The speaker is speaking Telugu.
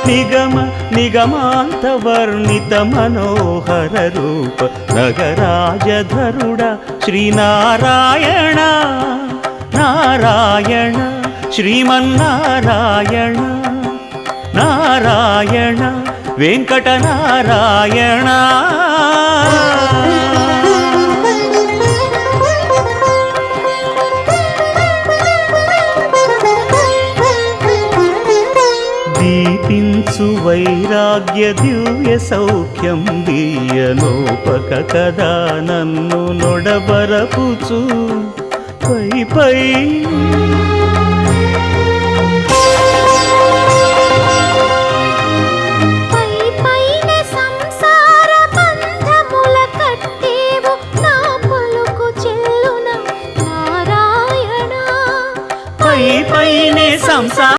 నిగమ నిగమాంత వర్ణిత మనోహర రూప నగరాజధరుడ శ్రీనారాయణ నారాయణ శ్రీమన్నారాయణ నారాయణ వెంకటనారాయణ. దీపించు వైరాగ్య దివ్య సౌఖ్యం దీయనోపక కదా నన్ను నొడబరపుచు పై పై